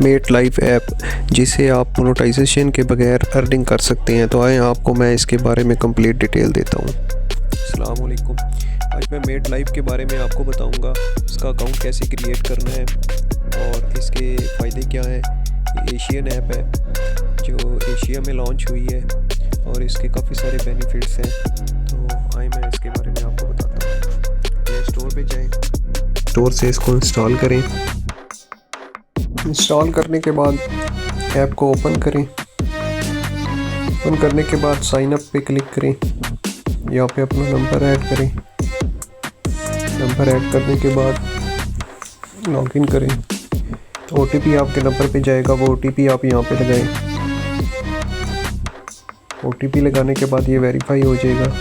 Met live app, जिसे आप monetization के बगैर अर्निंग कर सकते हैं। तो आए आपको मैं इसके बारे में कंप्लीट डिटेल देता हूँ। अस्सलाम वालेकुम। आज मैं मेट लाइव के बारे में आपको बताऊँगा, इसका अकाउंट कैसे क्रिएट करना है और इसके फ़ायदे क्या हैं। ये एशियन ऐप है जो एशिया में लॉन्च हुई है और इसके काफ़ी सारे बेनिफिट्स हैं। तो आए मैं इसके बारे में आपको बताता हूँ। प्ले स्टोर पे जाएं, स्टोर से इसको इंस्टॉल करें। इंस्टॉल करने के बाद ऐप को ओपन करें। ओपन करने के बाद साइन अप पे क्लिक करें। यहाँ पे अपना नंबर ऐड करें। नंबर ऐड करने के बाद लॉगिन करें। तो OTP आपके नंबर पे जाएगा, वो OTP आप यहाँ पे लगाएं। OTP लगाने के बाद ये वेरीफाई हो जाएगा।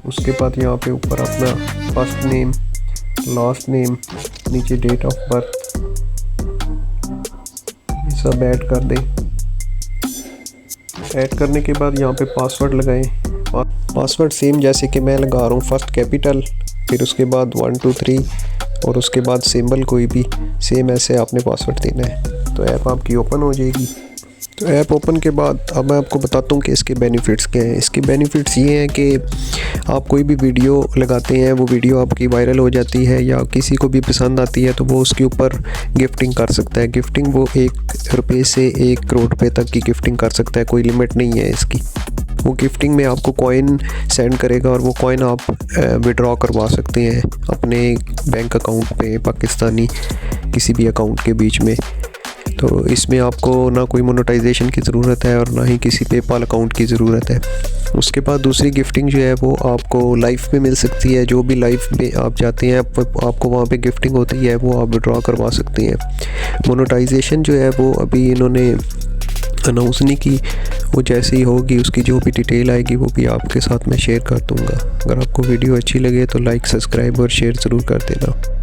उसके बाद यहाँ पे ऊपर अपना फर्स्ट नेम, लास्ट नेम, नीचे डेट ऑफ बर्थ ये सब ऐड कर दें। ऐड करने के बाद यहाँ पे पासवर्ड लगाएं। पासवर्ड सेम जैसे कि मैं लगा रहा हूँ, फर्स्ट कैपिटल, फिर उसके बाद 1 2 3 और उसके बाद सिंबल कोई भी, सेम ऐसे आपने पासवर्ड देना है। तो ऐप आपकी ओपन हो जाएगी। तो ऐप ओपन के बाद अब मैं आपको बताता हूँ कि इसके बेनिफिट्स क्या हैं। इसके बेनिफिट्स ये हैं कि आप कोई भी वीडियो लगाते हैं, वो वीडियो आपकी वायरल हो जाती है या किसी को भी पसंद आती है तो वो उसके ऊपर गिफ्टिंग कर सकता है। गिफ्टिंग वो 1 रुपये से 1 करोड़ रुपये तक की गिफ्टिंग कर सकता है, कोई लिमिट नहीं है इसकी। वो गिफ्टिंग में आपको कॉइन सेंड करेगा और वो कॉइन आप विड्रॉ करवा सकते हैं अपने बैंक अकाउंट पे, पाकिस्तानी किसी भी अकाउंट के बीच में। तो इसमें आपको ना कोई मोनेटाइजेशन की ज़रूरत है और ना ही किसी पेपाल अकाउंट की ज़रूरत है। उसके बाद दूसरी गिफ्टिंग जो है वो आपको लाइव पे मिल सकती है। जो भी लाइव पे आप जाते हैं आपको वहाँ पे गिफ्टिंग होती है, वो आप विड्रॉ करवा सकते हैं। मोनेटाइजेशन जो है वो अभी इन्होंने अनाउंस नहीं की, वो जैसे ही होगी उसकी जो भी डिटेल आएगी वो भी आपके साथ मैं शेयर कर दूँगा। अगर आपको वीडियो अच्छी लगे तो लाइक, सब्सक्राइब और शेयर ज़रूर कर देना।